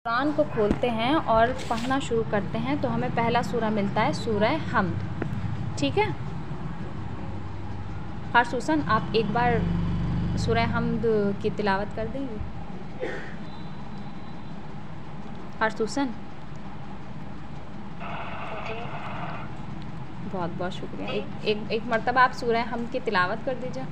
कुरान को खोलते हैं और पढ़ना शुरू करते हैं तो हमें पहला सूरा मिलता है सूरह हम्द। ठीक है खासूसन आप एक बार सूरह हम्द की तिलावत कर देंगे। खासूसन बहुत बहुत शुक्रिया। एक मर्तबा आप सूरह हम्द की तिलावत कर दीजिए।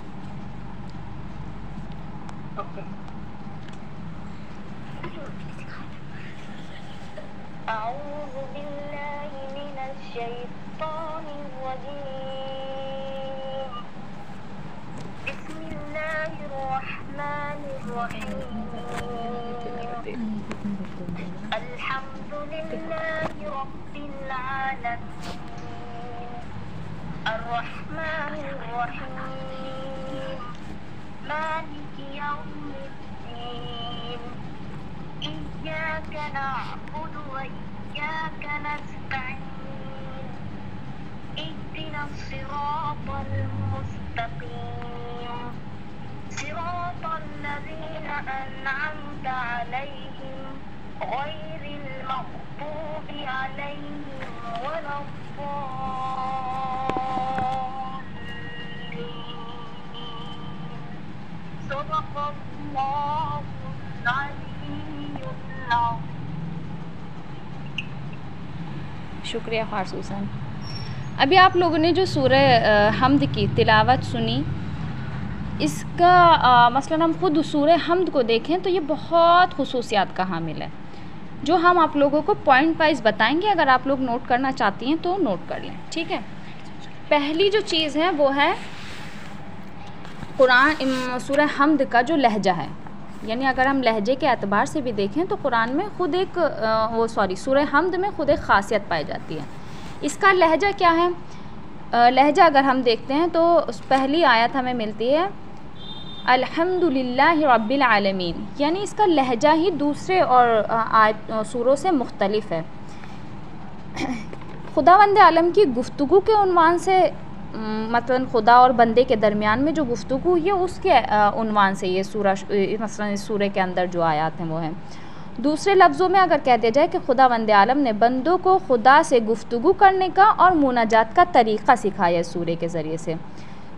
अऊज़ु बिल्लाहि मिनश शैतानिर रजीम। बिस्मिल्लाहिर रहमानिर रहीम। अल्हम्दुलिल्लाहि रब्बिल आलमीन। अर्रहमानिर रहीम। मालिकि यौमिद्दीन। इय्याक नअबुदु व इय्याक नस्तईन। इहदिनस सिरातल मुस्तकीम। सिरातल लज़ीना अनअमता अलैहिम गैरिल मग़दूबि अलैहिम वलद्दाल्लीन। सदक़ल्लाहुल अज़ीज़ुल अज़ीम। शुक्रिया खासूसन। अभी आप लोगों ने जो सूरह हम्द की तिलावत सुनी, इसका मसलन हम ख़ुद सूरह हम्द को देखें तो ये बहुत खुसूसियात का हामिल है, जो हम आप लोगों को पॉइंट वाइज बताएंगे। अगर आप लोग नोट करना चाहती हैं तो नोट कर लें। ठीक है, पहली जो चीज़ है वो है कुरान सूरह हम्द का जो लहजा है, यानी अगर हम लहजे के एतबार से भी देखें तो कुरान में ख़ुद एक सूरह हम्द में ख़ुद एक ख़ासियत पाई जाती है। इसका लहजा क्या है? लहजा अगर हम देखते हैं तो पहली आयत हमें मिलती है अल्हम्दुलिल्लाहि रब्बिल आलमीन, यानी इसका लहजा ही दूसरे और सूरों से मुख्तलिफ है। खुदावंद आलम की गुफ्तगू के उन्वान से, मतलब खुदा और बंदे के दरमियान में जो गुफ्तगू ये उसके उन्वान से ये सूरा मसलन इस सूरे के अंदर जो आयात हैं वो हैं। दूसरे लफ्ज़ों में अगर कह दिया जाए कि खुदावंद आलम ने बंदों को खुदा से गुफ्तगू करने का और मुनाजात का तरीक़ा सिखाया इस सूरे के ज़रिए से।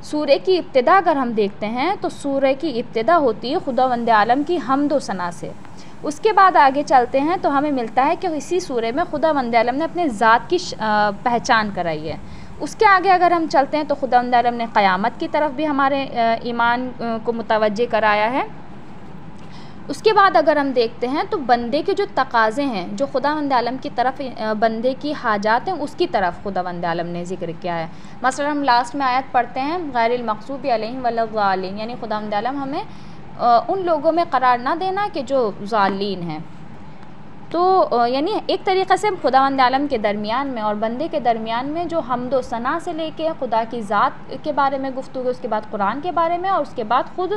सूरे की इब्तिदा अगर हम देखते हैं तो सूरे की इब्तिदा होती है खुदावंद आलम की हम्द व सना से। उसके बाद आगे चलते हैं तो हमें मिलता है कि इसी सूरे में खुदावंद आलम ने अपने ज़ात की पहचान कराई है। उसके आगे अगर हम चलते हैं तो खुदावंद आलम ने क़यामत की तरफ भी हमारे ईमान को मुतवज्जे कराया है। उसके बाद अगर हम देखते हैं तो बंदे के जो तकाज़े हैं, जो खुदावंद आलम की तरफ बंदे की हाजात हैं, उसकी तरफ खुदावंद आलम ने ज़िक्र किया है। मसलन हम लास्ट में आयत पढ़ते हैं गैरिल मग़ज़ूबि अलैहिम वलद्दाल्लीन, यानी खुदावंद आलम हमें उन लोगों में करार ना देना कि जो ज़ालिन हैं। तो यानी एक तरीक़े से खुदावंद आलम के दरमियान में और बंदे के दरमियान में जो हम्द व सना से लेके खुदा की ज़ात के बारे में गुफ्तगू, उसके बाद कुरान के बारे में, और उसके बाद ख़ुद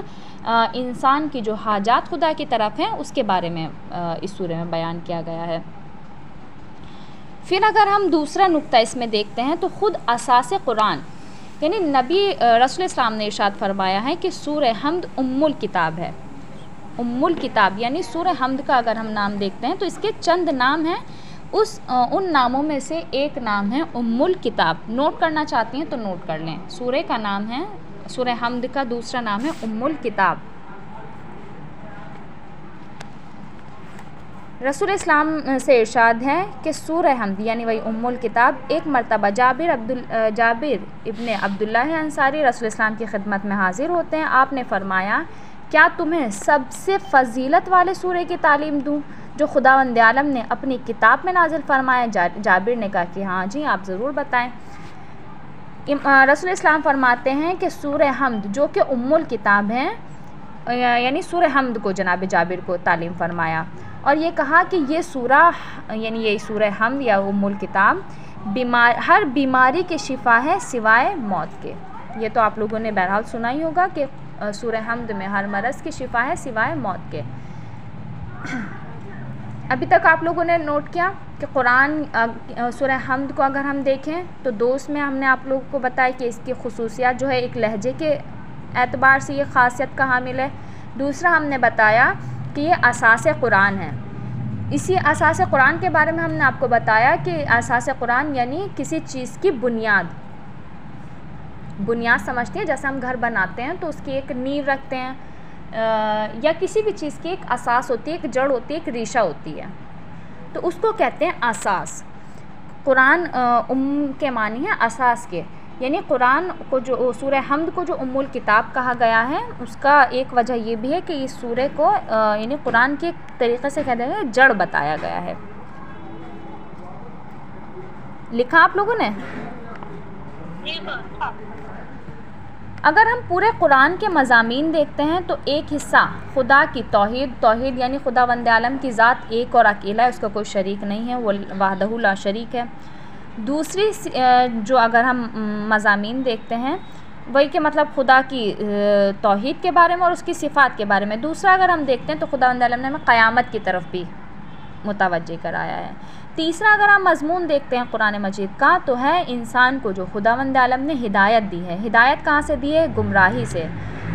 इंसान की जो हाजात खुदा की तरफ हैं उसके बारे में इस सूरे में बयान किया गया है। फिर अगर हम दूसरा नुक्ता इसमें देखते हैं तो ख़ुद असास कुरान, यानी नबी रसूल इस्लाम ने इरशाद फरमाया है कि सूरह हम्द उम्मुल किताब है। उम्मुल किताब यानी सूरह हम्द का अगर हम नाम देखते हैं तो इसके चंद नाम हैं, उन नामों में से एक नाम है उम्मुल किताब। नोट करना चाहती हैं तो नोट कर लें। सूरह का नाम है, सूरह हम्द का दूसरा नाम है उम्मुल किताब। रसूल इस्लाम से इरशाद है कि सूरह हम्द यानी वही उम्मुल किताब एक मरतबा जाबिर इब्ने अब्दुल्लाह अंसारी रसूल इस्लाम की खिदमत में हाजिर होते हैं। आपने फरमाया, क्या तुम्हें सबसे फ़जीलत वाले सूरे की तालीम दूँ जो खुदावंद आलम ने अपनी किताब में नाजिल फरमाया? जाबिर ने कहा कि हाँ जी, आप ज़रूर बताएं। रसूल इस्लाम फरमाते हैं कि सूरह हम्द जो कि उम्मुल किताब हैं, यानी सूरह हम्द को जनाब जाबिर को तालीम फरमाया और ये कहा कि ये सूरा यानी ये सूरह हम्द या उम्मुल किताब हर बीमारी की शिफा है सिवाय मौत के। ये तो आप लोगों ने बहरहाल सुना ही होगा कि सूरह हम्द में हर मरज़ की शिफा है सिवाय मौत के। अभी तक आप लोगों ने नोट किया कि कुरान सूरह हम्द को अगर हम देखें तो दोस्त में हमने आप लोगों को बताया कि इसकी खुसूसियत जो है एक लहजे के एतबार से ये ख़ासियत का हामिल है। दूसरा हमने बताया कि ये असास कुरान है। इसी असास कुरान के बारे में हमने आपको बताया कि असास कुरान यानी किसी चीज़ की बुनियाद समझते हैं। जैसे हम घर बनाते हैं तो उसकी एक नींव रखते हैं, या किसी भी चीज़ की एक असास होती है, एक जड़ होती है, एक रेशा होती है, तो उसको कहते हैं असास। कुरान के मानी है असास के, यानी कुरान को जो सूरह हमद को जो उम्मुल किताब कहा गया है, उसका एक वजह ये भी है कि इस सूरह को यानी कुरान के तरीक़े से कहते हैं जड़ बताया गया है। लिखा आप लोगों ने? अगर हम पूरे कुरान के मज़ामीन देखते हैं तो एक हिस्सा खुदा की तौहीद यानी खुदावंद आलम की ज़ात एक और अकेला है, उसका कोई शरीक नहीं है, वो वहदहु ला शरीक है। दूसरी जो अगर हम मज़ामीन देखते हैं वही के मतलब खुदा की तौहीद के बारे में और उसकी सिफ़ात के बारे में। दूसरा अगर हम देखते हैं तो खुदावंद आलम ने हमें क़यामत की तरफ भी मुतवज्जे कराया है। तीसरा अगर हम मज़मून देखते हैं कुरान मजीद का तो है इंसान को जो खुदावंद आलम ने हिदायत दी है। हिदायत कहाँ से दी है? गुमराही से।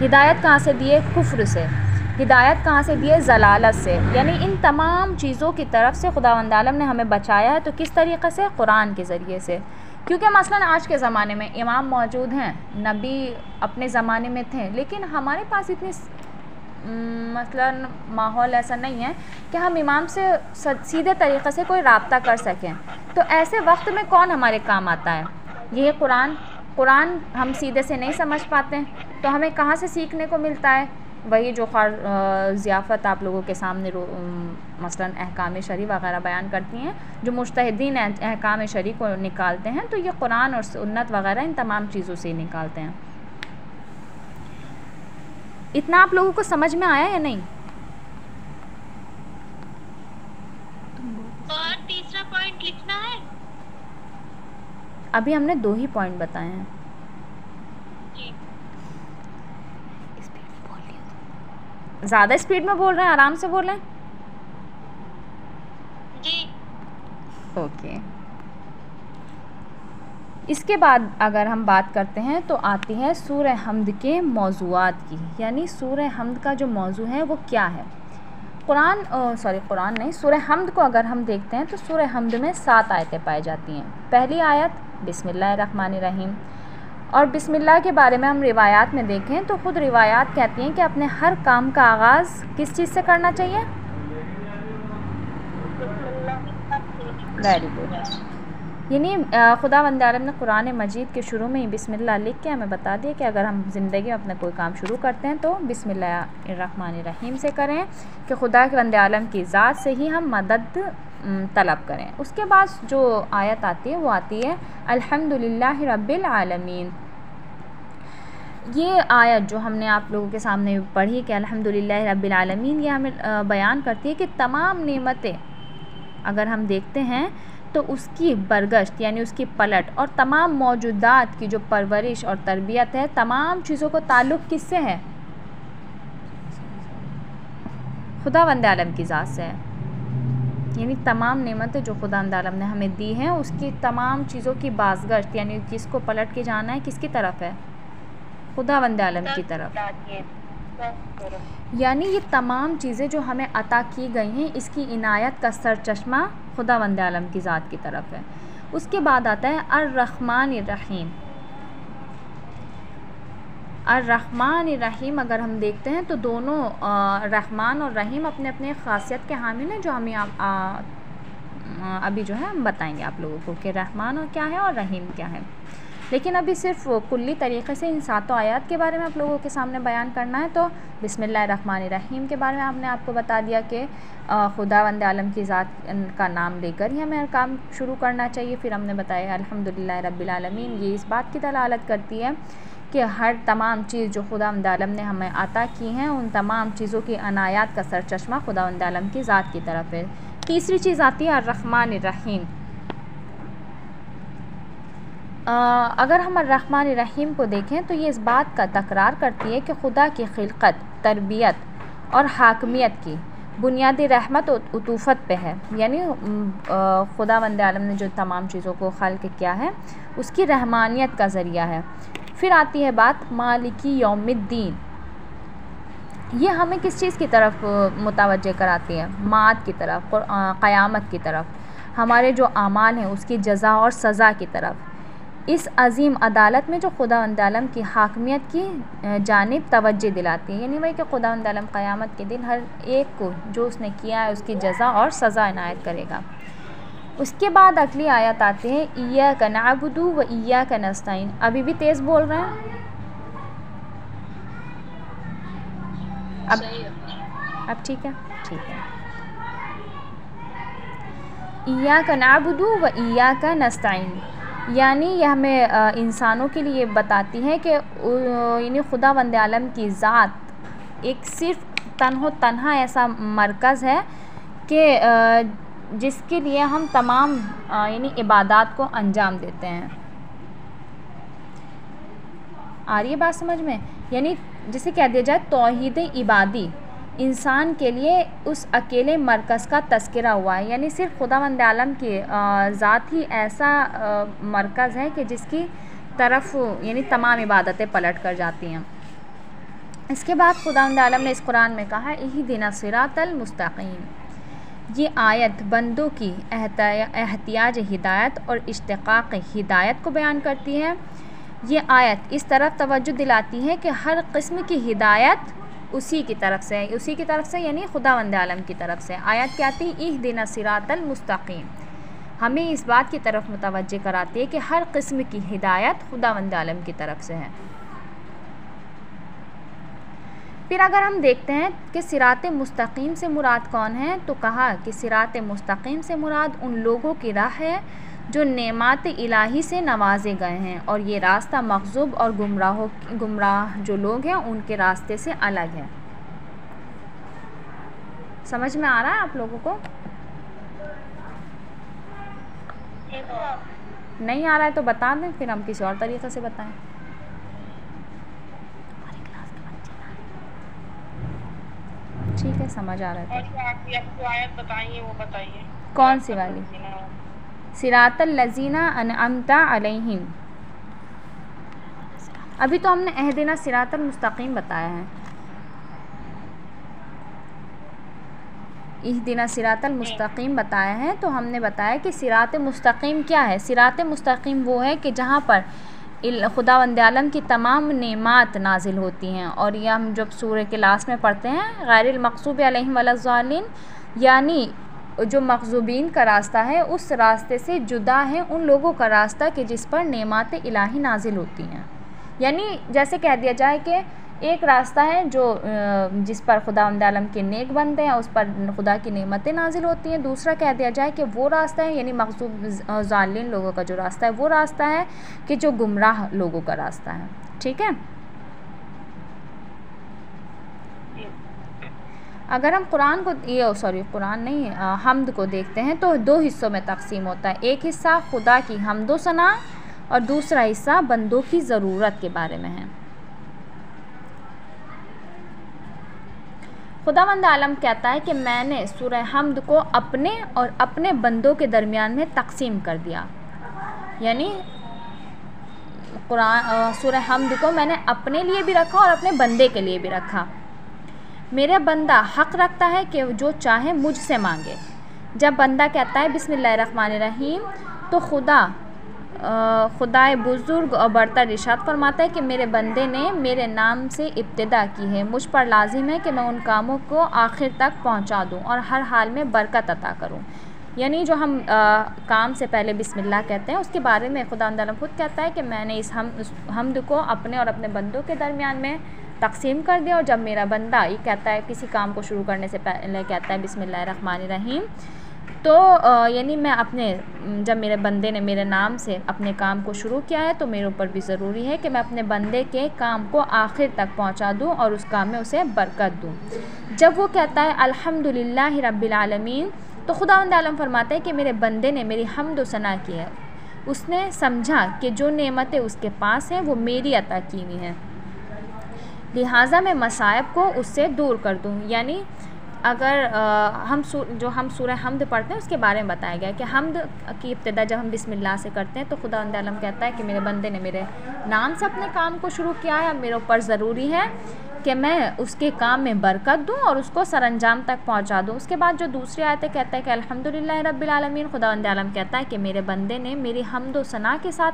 हिदायत कहाँ से दी है? कुफ्र से। हिदायत कहाँ से दी है? ज़लालत से। यानी इन तमाम चीज़ों की तरफ से खुदावंद आलम ने हमें बचाया है। तो किस तरीक़े से? कुरान के ज़रिए से। क्योंकि मसलन आज के ज़माने में इमाम मौजूद हैं, नबी अपने ज़माने में थे, लेकिन हमारे पास इतनी मसलन माहौल ऐसा नहीं है कि हम इमाम से सीधे तरीक़े से कोई राब्ता कर सकें। तो ऐसे वक्त में कौन हमारे काम आता है? ये कुरान हम सीधे से नहीं समझ पाते, तो हमें कहाँ से सीखने को मिलता है? वही जो ज़ियाफ़त आप लोगों के सामने मसलन अहकाम शरी वग़ैरह बयान करती हैं, जो मुज्तहिदीन अहकाम शरी को निकालते हैं, तो ये कुरान और सुन्नत वग़ैरह इन तमाम चीज़ों से निकालते हैं। इतना आप लोगों को समझ में आया या नहीं? और तीसरा पॉइंट लिखना है। अभी हमने 2 ही पॉइंट बताए हैं। ज़्यादा स्पीड में बोल रहे हैं, आराम से बोल रहे हैं? जी। ओके। इसके बाद अगर हम बात करते हैं तो आती है सूरह हमद के मौज़ूआत की, यानी सूरह हमद का जो मौजू है वो क्या है। कुरान नहीं, सूरह हमद को अगर हम देखते हैं तो सूरह हमद में 7 आयतें पाई जाती हैं। पहली आयत बिस्मिल्लाहिर्रहमानिर्रहीम, और बिस्मिल्लाह के बारे में हम रिवायात में देखें तो ख़ुद रिवायात कहती हैं कि अपने हर काम का आगाज़ किस चीज़ से करना चाहिए? Very good. यानी खुदावंद आलम ने कुरान मजीद के शुरू में ही बिस्मिल्लाह लिख के हमें बता दिया कि अगर हम ज़िंदगी में अपना कोई काम शुरू करते हैं तो बिस्मिल्लाहिर्रहमानिर्रहीम से करें, कि खुदा के वंद आलम की ज़ात से ही हम मदद तलब करें। उसके बाद जो आयत आती है वो आती है अल्हम्दुलिल्लाहि रब्बिल आलमीन। ये आयत जो हमने आप लोगों के सामने पढ़ी कि अल्हम्दुलिल्लाहि रब्बिल आलमीन, ये हमें बयान करती है कि तमाम नेमतें अगर हम देखते हैं तो उसकी बरगश्त यानी उसकी पलट और तमाम मौजूदात की जो परवरिश और तरबियत है, तमाम चीज़ों को ताल्लुक़ किससे है? खुदावंद आलम की ज़ात से है। यानी तमाम नेमतें जो खुदावंद आलम ने हमें दी हैं उसकी तमाम चीज़ों की बाज़गश्त यानी किसको पलट के जाना है? किसकी तरफ है? खुदावंद आलम की तरफ। यानी ये तमाम चीज़ें जो हमें अता की गई हैं इसकी इनायत का सरचश्मा खुदावंद आलम की ज़ात की तरफ है। उसके बाद आता है अर्रहमानिर्रहीम। अर्रहमानिर्रहीम अगर हम देखते हैं तो दोनों रहमान और रहीम अपने अपने ख़ासियत के हामिल हैं, जो हमें अभी जो है हम बताएंगे आप लोगों को कि रहमान और क्या है और रहीम क्या है। लेकिन अभी सिर्फ कुल्ली तरीक़े से इन 7 आयत के बारे में आप लोगों के सामने बयान करना है। तो बिस्मिल्लाहिर्रहमानिर्रहीम के बारे में हमने आपको बता दिया कि खुदावंद आलम की ज़ात का नाम लेकर ही हमें काम शुरू करना चाहिए। फिर हमने बताया अल्हम्दुलिल्लाह रब्बिल आलमीन, ये इस बात की दलालत करती है कि हर तमाम चीज़ जो खुदावंद आलम ने हमें अता की हैं उन तमाम चीज़ों की अनायात का सरचश्मा खुदावंद आलम की ज़ात की तरफ है। तीसरी चीज़ आती है अर्रहमानिर्रहीम। अगर हम अर्रहमानिर्रहीम को देखें तो ये इस बात का तकरार करती है कि खुदा की खिलकत, तरबियत और हाकमियत की बुनियादी रहमत और उतूफ़त पे है। यानी खुदावंद आलम ने जो तमाम चीज़ों को खल्क़ किया है उसकी रहमानियत का ज़रिया है। फिर आती है बात मालिकी यौमिद्दीन। ये हमें किस चीज़ की तरफ मुतवज्जे कराती है? माद की तरफ और क़यामत की तरफ, हमारे जो आमाल हैं उसकी जज़ा और सज़ा की तरफ। इस अज़ीम अदालत में जो खुदावंद आलम की हाकमियत की जानिब तवज्जो दिलाती है, यानी वही कि खुदावंद आलम क़यामत के दिन हर एक को जो उसने किया है उसकी जज़ा और सज़ा इनायत करेगा। उसके बाद अगली आयत आती है इय्याका नअबुदु व इय्याका नस्तईन। अभी भी तेज़ बोल रहे हैं? अब ठीक है, ठीक है। इय्याका नअबुदु व इय्याका नस्तईन, यानी यह हमें इंसानों के लिए बताती है कि यानी खुदावंद आलम की ज़ात एक सिर्फ तन्हा ऐसा मरकज़ है कि जिसके लिए हम तमाम यानी इबादत को अंजाम देते हैं। आ रही है बात समझ में? यानी जिसे कह दिया जाए तौहीद इबादी, इंसान के लिए उस अकेले मरकज़ का तज़किरा हुआ है, यानी सिर्फ खुदावंद आलम की ज़ात ही ऐसा मरकज़ है कि जिसकी तरफ यानी तमाम इबादतें पलट कर जाती हैं। इसके बाद खुदावंद आलम ने इस कुरान में कहा इहदिना सिरातल मुस्तकीम। ये आयत बंदों की एहतियाज हिदायत और इश्तिक़ाक़ हिदायत को बयान करती है। ये आयत इस तरफ तवज्जो दिलाती है कि हर किस्म की हिदायत उसी की तरफ से है, उसी की तरफ से यानी खुदावंद आलम की तरफ से। आयत क्या थी? इहदिना सिरातल मुस्तकीम, हमें इस बात की तरफ मुतवज्जे कराती है कि हर किस्म की हिदायत खुदावंद आलम की तरफ से है। फिर अगर हम देखते हैं कि सिरात मुस्तकीम से मुराद कौन है, तो कहा कि सिरात मुस्तकीम से मुराद उन लोगों की राह है जो नेमात इलाही से नवाजे गए हैं, और ये रास्ता मग़ज़ूब और गुमराह जो लोग हैं उनके रास्ते से अलग है। समझ में आ रहा है आप लोगों को? नहीं आ रहा है तो बता दें, फिर हम किसी और तरीक़े से बताएं। ठीक है, समझ आ रहा है तो आयत बताइए, वो बताइए कौन सी वाली? सिरातल लज़ीना अनअमता अलैहिम। अभी तो हमने एहदिना सिरातल मुस्तकीम बताया है। इहदिना सिरातल मुस्तकीम बताया है, तो हमने बताया कि सिरात मुस्तकीम क्या है। सिरात मुस्तकीम वो है कि जहाँ पर खुदावंद आलम की तमाम नेमात नाजिल होती हैं, और यह हम जब सूरह के लास्ट में पढ़ते हैं गैरिल मग़ज़ूबि अलैहिम वलज़्ज़ालिन, यानी जो मग़ज़ूबीन का रास्ता है उस रास्ते से जुदा है उन लोगों का रास्ता कि जिस पर नेमात इलाही नाजिल होती हैं। यानी जैसे कह दिया जाए कि एक रास्ता है जो जिस पर खुदावंद आलम के नेक बंदे हैं, उस पर खुदा की नेमतें नाजिल होती हैं। दूसरा कह दिया जाए कि वो रास्ता है यानी मग़ज़ूब ज़ालिन लोगों का जो रास्ता है वो रास्ता है कि जो गुमराह लोगों का रास्ता है। ठीक है, अगर हम कुरान को कुरान नहीं हम्द को देखते हैं तो दो हिस्सों में तकसीम होता है। एक हिस्सा खुदा की हम्द व सना और दूसरा हिस्सा बंदों की ज़रूरत के बारे में है। खुदावंद आलम कहता है कि मैंने सूरह हम्द को अपने और अपने बंदों के दरमियान में तकसीम कर दिया, यानी कुरान सूरह हम्द को मैंने अपने लिए भी रखा और अपने बंदे के लिए भी रखा। मेरा बंदा हक़ रखता है कि जो चाहे मुझसे मांगे। जब बंदा कहता है बिस्मिल्लाहिर्रहमानिर्रहीम तो खुदाए बुज़ुर्ग और बरतर इरशाद फरमाता है कि मेरे बंदे ने मेरे नाम से इब्तिदा की है, मुझ पर लाजिम है कि मैं उन कामों को आखिर तक पहुंचा दूं और हर हाल में बरकत अता करूं। यानी जो हम काम से पहले बिस्मिल्लाह कहते हैं उसके बारे में खुदावंद आलम खुद कहता है कि मैंने इस हम्द को अपने और अपने बंदों के दरमियान में तकसीम कर दिया। और जब मेरा बंदा ये कहता है किसी काम को शुरू करने से पहले कहता है बिस्मिल्लाहिर्रहमानिर्रहीम, तो यानी मैं जब मेरे बंदे ने मेरे नाम से अपने काम को शुरू किया है तो मेरे ऊपर भी ज़रूरी है कि मैं अपने बंदे के काम को आखिर तक पहुंचा दूं और उस काम में उसे बरकत दूं। जब वो कहता है अल्हम्दुलिल्लाहि रब्बिल आलमीन तो खुदावंद आलम फरमाता है कि मेरे बंदे ने मेरी हम्द व सना की है, उसने समझा कि जो नेमतें उसके पास हैं वो मेरी अता की हुई हैं, लिहाजा मैं मसायब को उससे दूर कर दूं। यानी अगर हम सूरह हम्द पढ़ते हैं उसके बारे में बताया गया कि हम्द की इब्तिदा जब हम बिस्मिल्लाह से करते हैं तो खुदावंद आलम कहता है कि मेरे बंदे ने मेरे नाम से अपने काम को शुरू किया है, मेरे ऊपर ज़रूरी है कि मैं उसके काम में बरकत दूं और उसको सरअंजाम तक पहुंचा दूं। उसके बाद जो दूसरी आयत कहता है कि अल्हम्दुलिल्लाह रब्बिल आलमीन, खुदावंद आलम कहता है कि मेरे बंदे ने मेरी हम्द व सना के साथ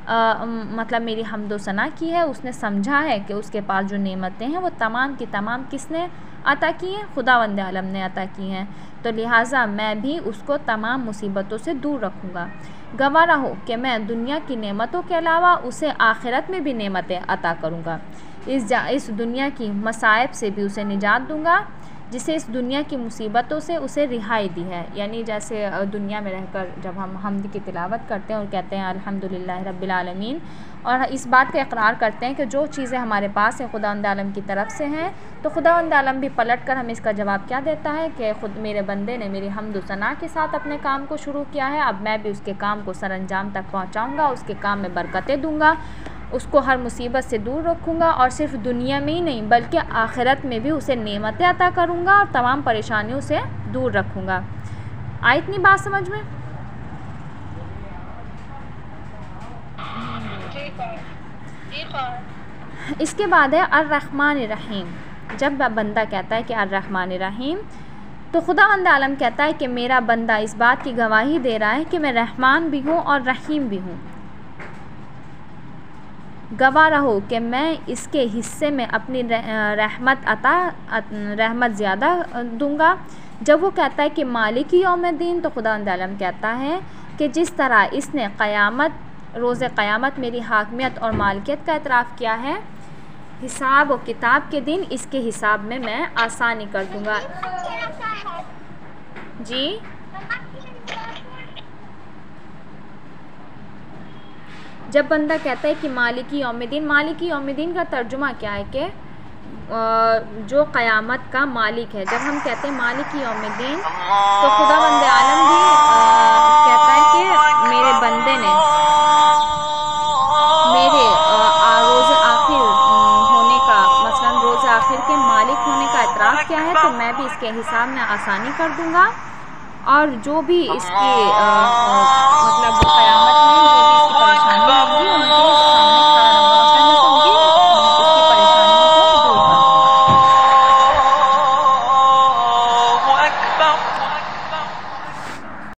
मतलब मेरी हम्द व सना की है। उसने समझा है कि उसके पास जो नेमतें हैं वो तमाम की तमाम किसने अता की हैं, खुदावंद आलम ने अता की हैं। तो लिहाजा मैं भी उसको तमाम मुसीबतों से दूर रखूँगा। गवाह रहो कि मैं दुनिया की नेमतों के अलावा उसे आखिरत में भी नेमतें अता करूँगा। इस दुनिया की मसाइब से भी उसे निजात दूँगा, जिसे इस दुनिया की मुसीबतों से उसे रिहाई दी है। यानी जैसे दुनिया में रहकर जब हम हम्द की तिलावत करते हैं और कहते हैं अल्हम्दुलिल्लाह रब्बिल आलमीन, और इस बात का इकरार करते हैं कि जो चीज़ें हमारे पास हैं खुदावंद आलम की तरफ से हैं, तो खुदावंद आलम भी पलट कर हमें इसका जवाब क्या देता है कि खुद मेरे बंदे ने मेरी हम्द व सना के साथ अपने काम को शुरू किया है, अब मैं भी उसके काम को सरअंजाम तक पहुँचाऊँगा, उसके काम में बरकतें दूँगा, उसको हर मुसीबत से दूर रखूँगा, और सिर्फ दुनिया में ही नहीं बल्कि आखिरत में भी उसे नेमतें अता करूँगा और तमाम परेशानियों से दूर रखूँगा। आई इतनी बात समझ में? इसके बाद है अर्रहमान रहीम। जब बंदा कहता है कि अर्रहमान रहीम, तो खुदावंद आलम कहता है कि मेरा बंदा इस बात की गवाही दे रहा है कि मैं रहमान भी हूँ और रहीम भी हूँ। गवाह रहो कि मैं इसके हिस्से में अपनी रहमत ज़्यादा दूंगा। जब वो कहता है कि मालिक यौमिद्दीन, तो खुदावंद आलम कहता है कि जिस तरह इसने रोज़े क़यामत मेरी हाकमियत और मालिकियत का एतराफ़ किया है, हिसाब और किताब के दिन इसके हिसाब में मैं आसानी कर दूंगा। जी जब बंदा कहता है कि मालिकी यौमिद्दीन का तर्जुमा क्या है कि जो क़यामत का मालिक है। जब हम कहते हैं मालिकी यौमिद्दीन, तो खुदावंद आलम भी कहता है कि मेरे बंदे ने मेरे रोज़े आखिर होने का, मसलन रोज़े आखिर के मालिक होने का एतराफ़ किया है, तो मैं भी इसके हिसाब में आसानी कर दूंगा, और जो भी इसकी मतलब